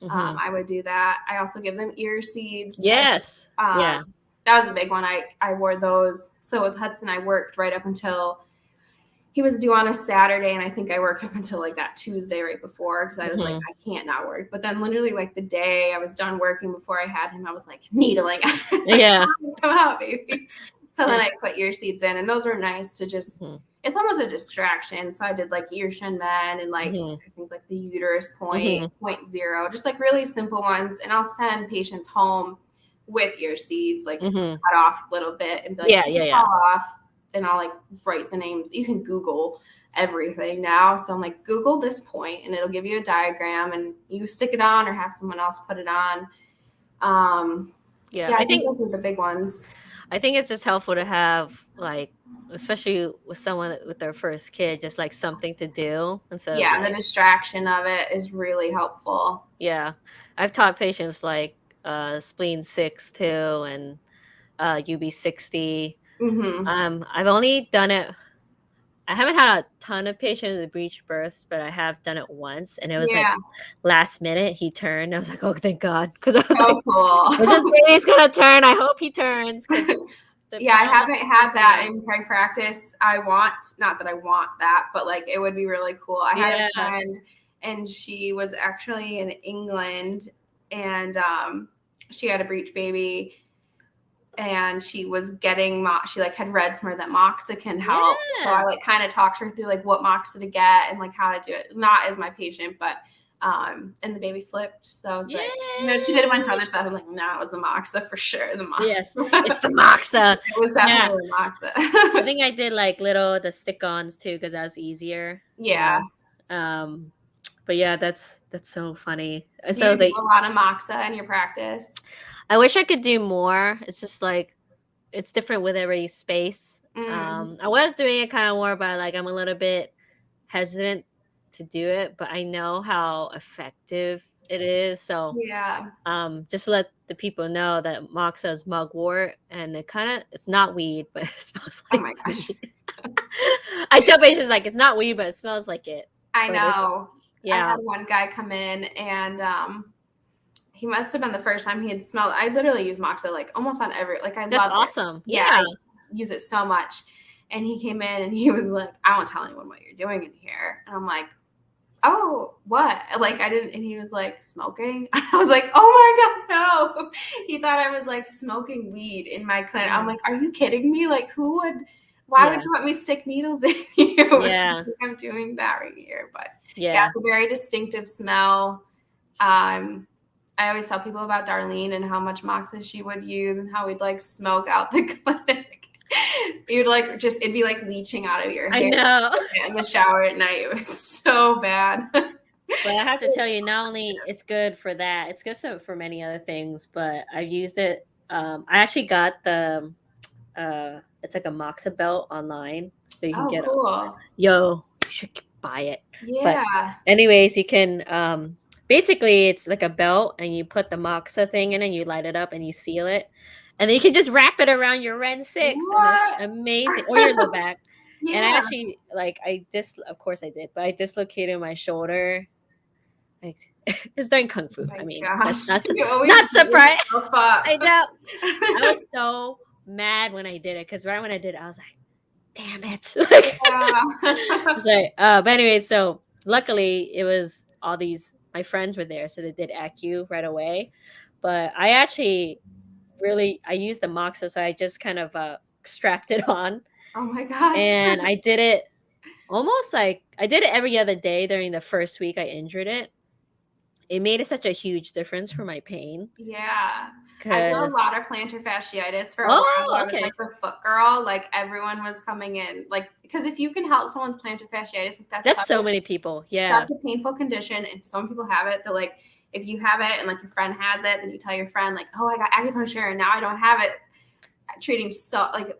I would do that. I also give them ear seeds. Yes. That was a big one. I wore those. So with Hudson, I worked right up until he was due on a Saturday, and I think I worked up until like that Tuesday right before, because I was like, I can't not work. But then literally like the day I was done working before I had him, I was like needling. Come out, baby. So then I put ear seeds in, and those were nice to just, it's almost a distraction. So I did like ear shin men and like I think like the uterus point, 0.0, just like really simple ones. And I'll send patients home with ear seeds, like cut off a little bit and be like, fall off. And I'll like write the names. You can Google everything now. So I'm like, Google this point and it'll give you a diagram and you stick it on or have someone else put it on. I think those are the big ones. I think it's just helpful to have like, especially with someone with their first kid, just like something to do. Instead of the distraction of it is really helpful. Yeah. I've taught patients like spleen 6 too and UB60. I've only done it. I haven't had a ton of patients with breech births, but I have done it once, and it was like last minute he turned. I was like, oh, thank God, because I was like, cool. This baby's gonna turn. I hope he turns. I haven't had that in preg practice. Not that I want that, but like it would be really cool. I had a friend, and she was actually in England, and she had a breech baby. And she was getting, she like had read somewhere that Moxa can help. So I like kind of talked her through like what Moxa to get and like how to do it. Not as my patient, but, and the baby flipped. So I was like, she did a bunch of other stuff. I'm like, no, it was the Moxa for sure. The Moxa. Yes, it's the Moxa. It was definitely the Moxa. I think I did like the stick-ons too, because that was easier. Yeah. But yeah, that's so funny. So you do a lot of Moxa in your practice? I wish I could do more. It's just like, it's different with every space. I was doing it kind of more, but like I'm a little bit hesitant to do it, but I know how effective it is. So just let the people know that Moxa is mugwort, and it's not weed, but it smells like. Oh my gosh! I tell patients like it's not weed, but it smells like it. I know. I had one guy come in and he must have been the first time he had smelled. I literally use Moxa like almost on every, like I love it. That's awesome. Yeah. I use it so much. And he came in and he was like, I won't tell anyone what you're doing in here. And I'm like, oh, what? Like I didn't, and he was like, smoking? I was like, oh my God, no. He thought I was like smoking weed in my clinic. I'm like, are you kidding me? Like why would you let me stick needles in you? Yeah. I'm doing that right here. But it's a very distinctive smell. I always tell people about Darlene and how much Moxa she would use and how we'd like smoke out the clinic. You'd like it'd be like leaching out of your hair. I know. In the shower at night. It was so bad. But I have to tell you, not only it's good for that, it's good for many other things, but I've used it. I actually got it's like a Moxa Belt online. So you can get cool. You should buy it. Yeah. But anyways, you can basically it's like a belt and you put the Moxa thing in and you light it up and you seal it. And then you can just wrap it around your Ren 6. What? Amazing. Or your low back. And I actually of course I did, but I dislocated my shoulder. Like it's during Kung Fu. Oh I mean, gosh. not surprised. I know. I was so mad when I did it because right when I did it, I was like, damn it. I was like, but anyway, so luckily it was all my friends were there, so they did Acu right away. But I actually I used the Moxa, so I just kind of strapped it on. Oh my gosh. And I did it almost like I did it every other day during the first week I injured it. It made such a huge difference for my pain. Yeah. I do a lot of plantar fasciitis for a while. I was like the foot girl. Like everyone was coming in. Like, because if you can help someone's plantar fasciitis, like that's so many people. Yeah. Such a painful condition. And some people have it that like, if you have it and like your friend has it, then you tell your friend like, oh, I got acupuncture and now I don't have it. Treating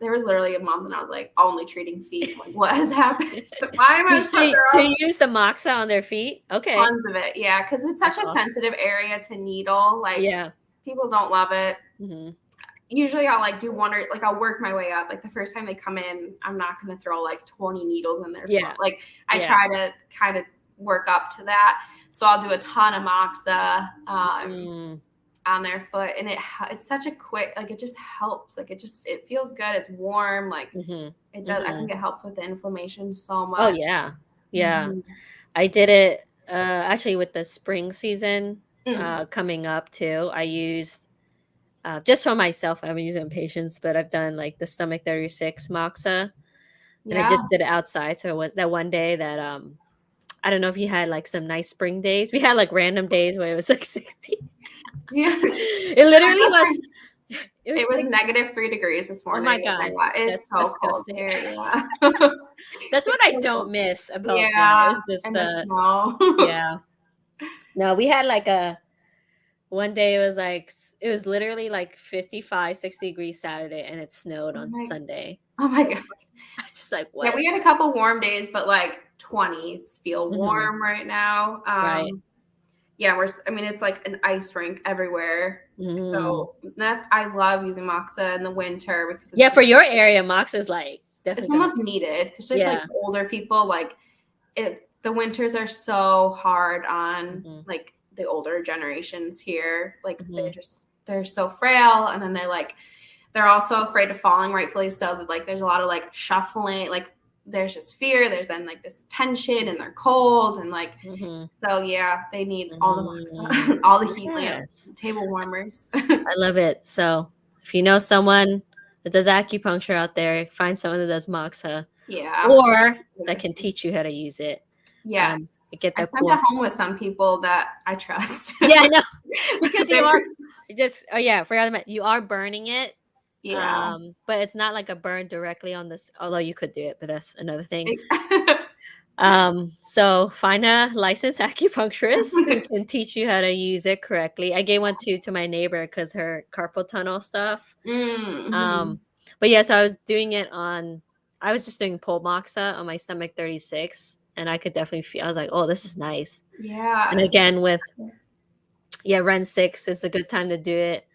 there was literally a month and I was like only treating feet. Like, what has happened? Why am I so you use the Moxa on their feet? Okay. Tons of it, yeah, because it's such a sensitive area to needle. Like, people don't love it. Mm-hmm. Usually I'll like do one or like I'll work my way up. Like the first time they come in, I'm not going to throw like 20 needles in their foot. Like I try to kind of work up to that. So I'll do a ton of Moxa on their foot, and it's such a quick, like it just helps. Like it feels good. It's warm. Like it does. I think it helps with the inflammation so much. Oh yeah. Yeah. Mm-hmm. I did it actually with the spring season coming up too. I used just for myself. I haven't used it in patients, but I've done like the stomach 36 Moxa. And I just did it outside. So it was that one day that I don't know if you had like some nice spring days. We had like random days where it was like 60. Yeah. It literally was. It was -3 degrees this morning. Oh my God. It's so cold here. Yeah. That's what I don't miss about yeah. It's just and the snow. Yeah. No, we had like one day it was literally like 55, 60 degrees Saturday and it snowed on Sunday. Oh my God. I was just like, what? Yeah, we had a couple warm days, but like 20s feel warm right now. Right. Yeah, it's like an ice rink everywhere. So I love using Moxa in the winter because it's for your area, Moxa is like definitely it's almost needed, especially for like older people. Like the winters are so hard on like the older generations here. Like they're so frail, and then they're also afraid of falling, rightfully so. That like there's a lot of like shuffling, like there's just fear. There's then like this tension, and they're cold, and like so yeah, they need all the Moxa, all the heat lamps, table warmers. I love it. So if you know someone that does acupuncture out there, find someone that does Moxa, or that can teach you how to use it. Yes, I send it home with some people that I trust. Yeah, I know, because you are forgot about you are burning it. Yeah. But it's not like a burn directly on this, although you could do it, but that's another thing. So find a licensed acupuncturist who can teach you how to use it correctly. I gave one to my neighbor because her carpal tunnel stuff. But yes, I was doing it I was just doing pole Moxa on my stomach 36, and I could definitely feel, I was like, oh, this is nice. Yeah. And again, with Ren 6 is a good time to do it.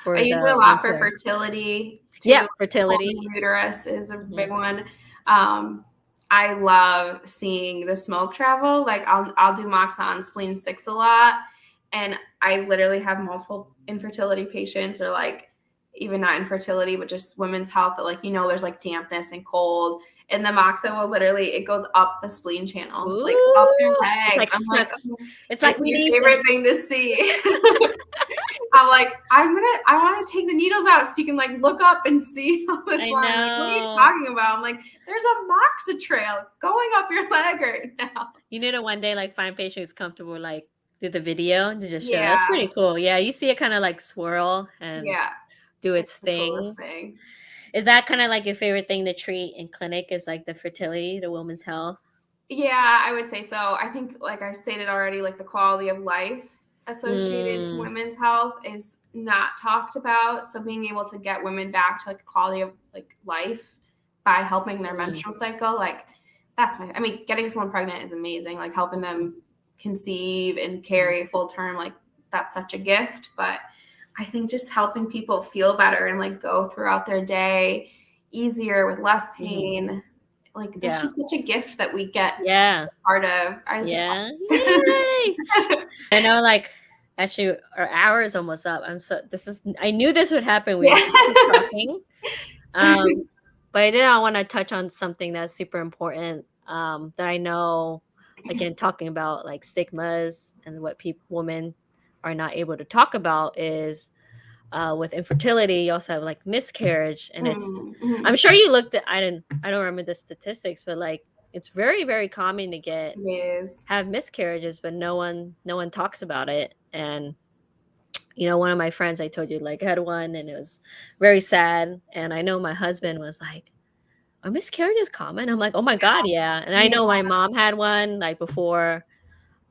I use it a lot for fertility. Too. Yeah, fertility. Uterus is a big one. I love seeing the smoke travel. Like I'll do Moxa on spleen 6 a lot, and I literally have multiple infertility patients, or like even not infertility, but just women's health that like there's like dampness and cold, and the Moxa will literally it goes up the spleen channels, like up your legs. It's like my favorite thing to see. I'm like, I want to take the needles out so you can like look up and see all this line. Like, what are you talking about? I'm like, there's a Moxa trail going up your leg right now. You need to one day like find patients comfortable, like do the video to just show. That's pretty cool. Yeah, you see it kind of like swirl and do its thing. Is that kind of like your favorite thing to treat in clinic? Is like the fertility, the women's health? Yeah, I would say so. I think, like I stated already, like the quality of life associated to women's health is not talked about. So being able to get women back to like quality of like life by helping their menstrual cycle, like getting someone pregnant is amazing. Like helping them conceive and carry full term, like that's such a gift. But I think just helping people feel better and like go throughout their day easier with less pain. Like it's just such a gift that we get part of. I know, like actually our hour is almost up. I knew this would happen. We were talking. But I want to touch on something that's super important that I know, again, talking about like stigmas and what women are not able to talk about is with infertility, you also have like miscarriage, and I'm sure you looked at, I don't remember the statistics, but like it's very, very common to have miscarriages, but no one talks about it. And one of my friends, I told you, like had one, and it was very sad. And I know my husband was like, are miscarriages common? I'm like, oh my God, yeah. And I know my mom had one like before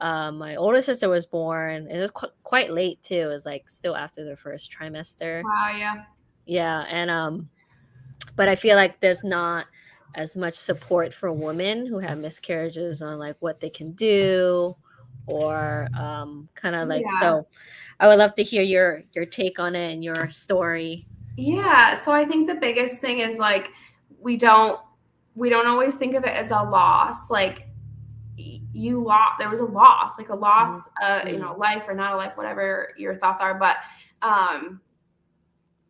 my older sister was born. It was quite late too. It was like still after their first trimester. Wow, yeah. And but I feel like there's not as much support for women who have miscarriages on like what they can do, or kind of like so I would love to hear your take on it and your story. Yeah, so I think the biggest thing is like we don't always think of it as a loss. Like there was a loss, like a loss, life or not a life, whatever your thoughts are. But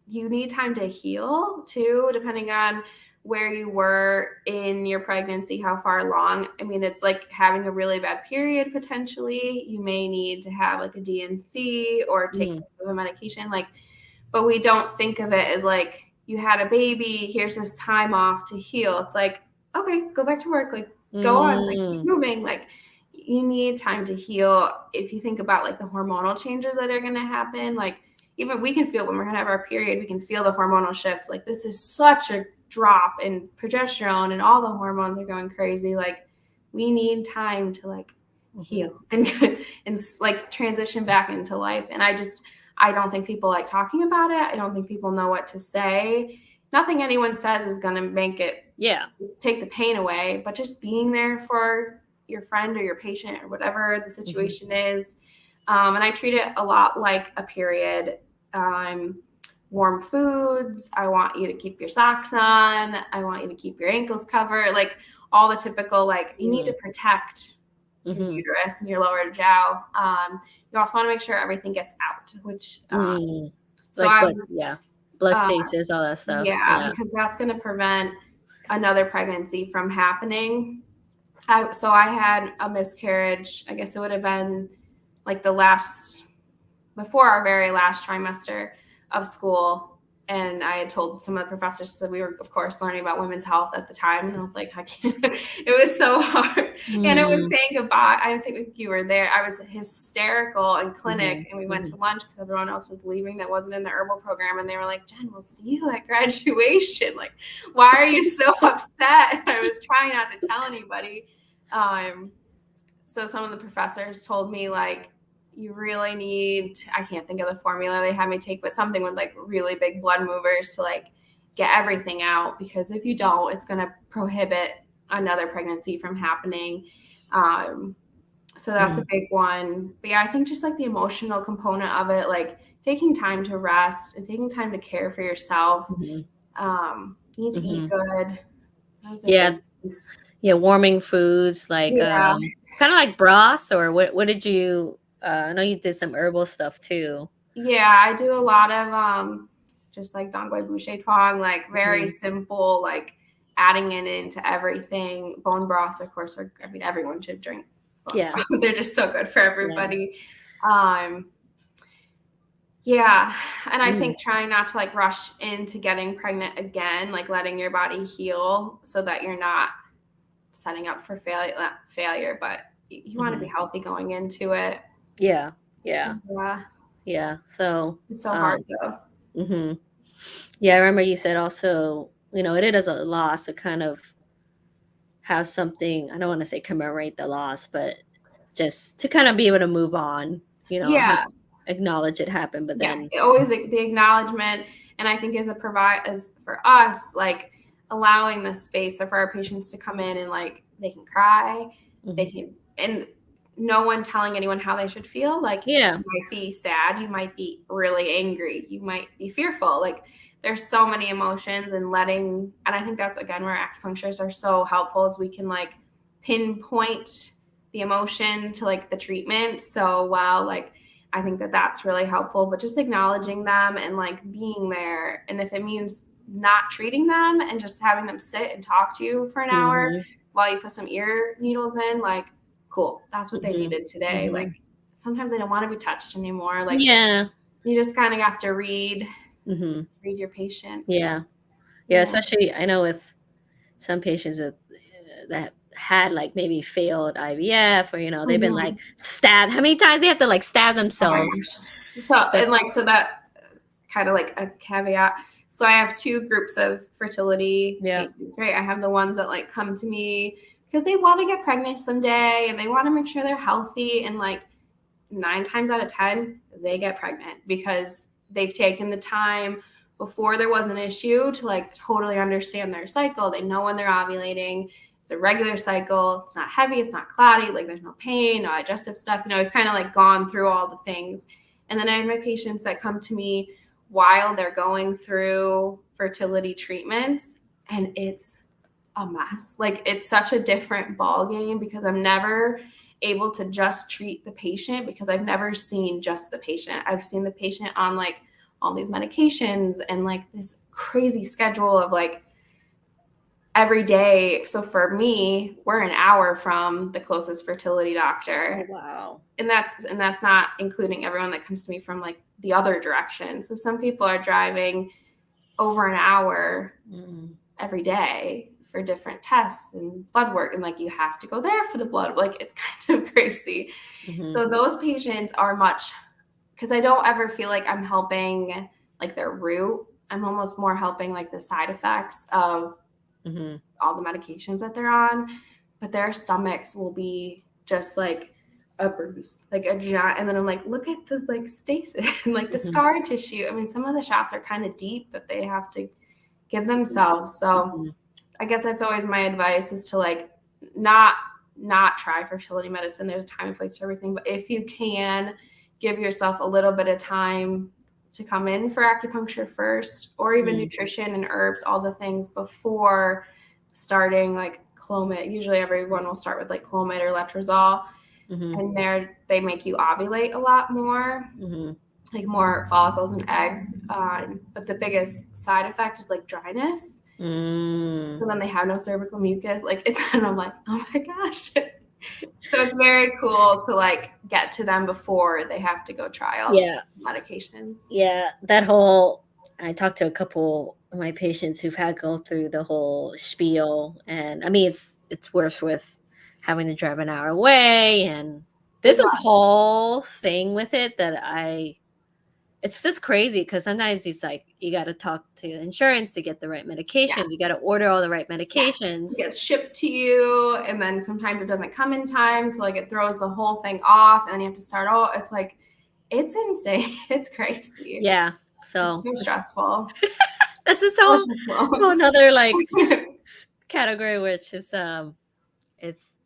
you need time to heal too, depending on where you were in your pregnancy, how far along. I mean, it's like having a really bad period potentially. You may need to have like a DNC or take some of a medication. Like, but we don't think of it as like you had a baby, here's this time off to heal. It's like okay, go back to work. Like, go on, like, keep moving. Like, you need time to heal. If you think about like the hormonal changes that are going to happen, like even we can feel when we're going to have our period, we can feel the hormonal shifts. Like, this is such a drop in progesterone and all the hormones are going crazy. Like, we need time to like heal and like transition back into life. And I don't think people like talking about it. I don't think people know what to say. Nothing anyone says is going to make it take the pain away, but just being there for your friend or your patient or whatever the situation is. And I treat it a lot like a period. Warm foods. I want you to keep your socks on. I want you to keep your ankles covered. Like all the typical, like you need to protect your uterus and your lower jiao. You also want to make sure everything gets out, which so like blood stasis, all that stuff. Yeah, because that's going to prevent another pregnancy from happening. So I had a miscarriage. I guess it would have been like before our very last trimester of school. And I had told some of the professors, so we were, of course, learning about women's health at the time. And I was like, I can't. It was so hard. And it was saying goodbye. I think you were there. I was hysterical in clinic. And we went to lunch because everyone else was leaving that wasn't in the Herbal program. And they were like, Jen, we'll see you at graduation. Like, why are you so upset? I was trying not to tell anybody. So some of the professors told me, like, you really need, I can't think of the formula they had me take, but something with like really big blood movers to like get everything out, because if you don't, it's going to prohibit another pregnancy from happening. So that's a big one. But yeah, I think just like the emotional component of it, like taking time to rest and taking time to care for yourself. You need to eat good. Yeah, warming foods, like kind of like broths, or what did you I know you did some herbal stuff too. Yeah, I do a lot of just like dongguai boucher tuang, like very simple, like adding it into everything. Bone broths, of course, everyone should drink. They're just so good for everybody. And I think trying not to like rush into getting pregnant again, like letting your body heal so that you're not setting up for failure, not failure, but you want to be healthy going into it. Yeah. So it's so hard though. Yeah, I remember you said also, it is a loss to kind of have something, I don't want to say commemorate the loss, but just to kind of be able to move on, acknowledge it happened, but then always the acknowledgement. And I think as for us, like allowing the space for our patients to come in and like they can cry, they can, and no one telling anyone how they should feel. Like you might be sad, you might be really angry, you might be fearful. Like there's so many emotions, and I think that's again where acupuncturists are so helpful, is we can like pinpoint the emotion to like the treatment. So like I think that's really helpful, but just acknowledging them and like being there. And if it means not treating them and just having them sit and talk to you for an hour while you put some ear needles in, like, cool, that's what they needed today. Like sometimes they don't want to be touched anymore. Like you just kind of have to read your patient. Especially I know with some patients that had like maybe failed IVF, or they've been like stabbed. How many times they have to like stab themselves? So that kind of like a caveat. So I have two groups of fertility patients, right? I have the ones that like come to me because they want to get pregnant someday and they want to make sure they're healthy. And like 9 times out of 10, they get pregnant because they've taken the time before there was an issue to like totally understand their cycle. They know when they're ovulating. It's a regular cycle. It's not heavy. It's not cloudy. Like there's no pain, no digestive stuff. We've kind of like gone through all the things. And then I have my patients that come to me while they're going through fertility treatments, and it's a mess. Like it's such a different ball game because I'm never able to just treat the patient, because I've never seen just the patient. I've seen the patient on like all these medications and like this crazy schedule of like every day. So for me, we're an hour from the closest fertility doctor. Oh, wow. And that's not including everyone that comes to me from like the other direction. So some people are driving over an hour every day for different tests and blood work, and like you have to go there for the blood. Like it's kind of crazy. So those patients are much, because I don't ever feel like I'm helping like their root. I'm almost more helping like the side effects of all the medications that they're on. But their stomachs will be just like a bruise, like a giant. And then I'm like, look at the like stasis and like the scar tissue. I mean, some of the shots are kind of deep that they have to give themselves. So I guess that's always my advice, is to like not try fertility medicine. There's a time and place for everything. But if you can, give yourself a little bit of time to come in for acupuncture first, or even nutrition and herbs, all the things before starting like Clomid. Usually everyone will start with like Clomid or Letrozole, and they make you ovulate a lot more, like more follicles and eggs. But the biggest side effect is like dryness. So then they have no cervical mucus. Like it's, and I'm like, oh my gosh. So it's very cool to like get to them before they have to go try all medications. Yeah, that whole, I talked to a couple of my patients who've had go through the whole spiel, and I mean it's worse with having to drive an hour away, and this is whole thing with it that it's just crazy, because sometimes it's like you got to talk to insurance to get the right medications. You got to order all the right medications. It gets shipped to you, and then sometimes it doesn't come in time, so like it throws the whole thing off, and then you have to start all. It's like, it's insane. It's crazy. Yeah. So it's so stressful. That's a whole another like category, which is it's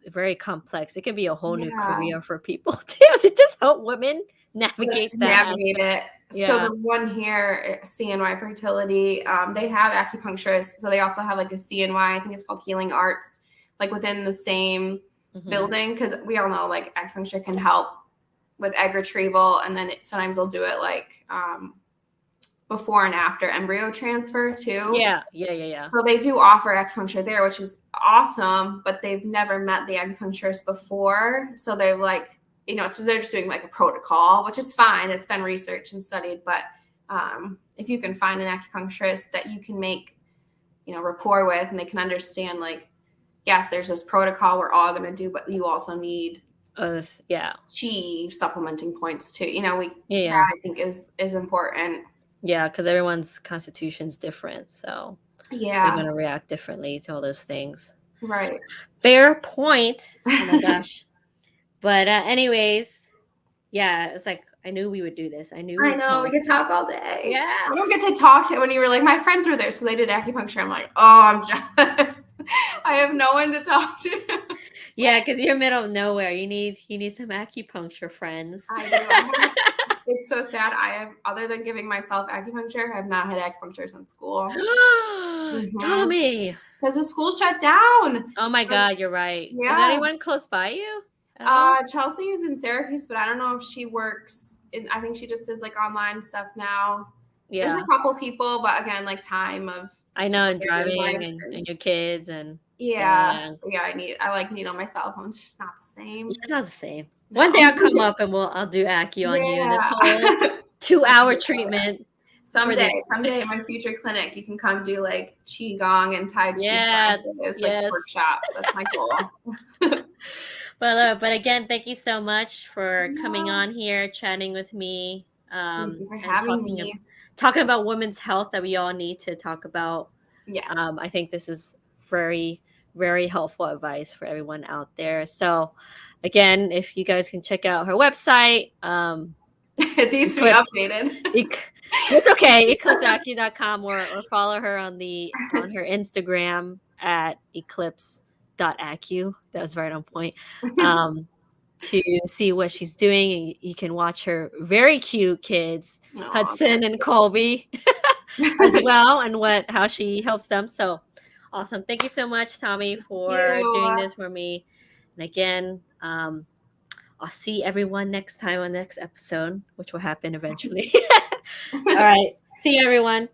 very complex. It can be a whole new career for people too, to just help women navigate it. So the one here, Cny Fertility, they have acupuncturists. So they also have like a Cny, I think it's called Healing Arts, like within the same building, because we all know like acupuncture can help with egg retrieval, and then sometimes they'll do it like before and after embryo transfer too. Yeah. So they do offer acupuncture there, which is awesome, but they've never met the acupuncturist before. So they're like, so they're just doing like a protocol, which is fine. It's been researched and studied, but if you can find an acupuncturist that you can make, rapport with, and they can understand like, yes, there's this protocol we're all going to do, but you also need chi supplementing points too. I think is important. Yeah, because everyone's constitution's different, so they're going to react differently to all those things. Right. Fair point. Oh my gosh. But anyways, it's like I knew we would do this. I know we could talk all day. Yeah. I don't get to talk to when you were like, my friends were there, so they did acupuncture. I'm like, oh, I'm jealous. I have no one to talk to. Yeah, because you're middle of nowhere. You need some acupuncture friends. I do. It's so sad. I have, other than giving myself acupuncture, I have not had acupuncture since school. Tell me. Because the school's shut down. Oh my God, you're right. Yeah. Is anyone close by you? Chelsea is in Syracuse, but I don't know if she works I think she just does like online stuff now. Yeah. There's a couple people, but again, like time of. I know, and driving and your kids and. I need on my cell phone. It's just not the same. It's not the same. No. One day I'll come up and I'll do Acu on you. This whole 2-hour treatment. Someday in my future clinic, you can come do like Qigong and Tai Chi classes, like workshops. That's my goal. But again, thank you so much for coming on here, chatting with me. Thank you for having me. Talking about women's health that we all need to talk about. Yes. I think this is very, very helpful advice for everyone out there. So again, if you guys can check out her website. It needs to be updated. It's okay. eclipseacu.com or follow her on her Instagram at eclipse.acu. That was right on point. To see what she's doing. You can watch her very cute kids, Hudson and Colby, as well, and how she helps them. So awesome. Thank you so much, Tommy, for doing this for me. And again, I'll see everyone next time on the next episode, which will happen eventually. All right. See you, everyone.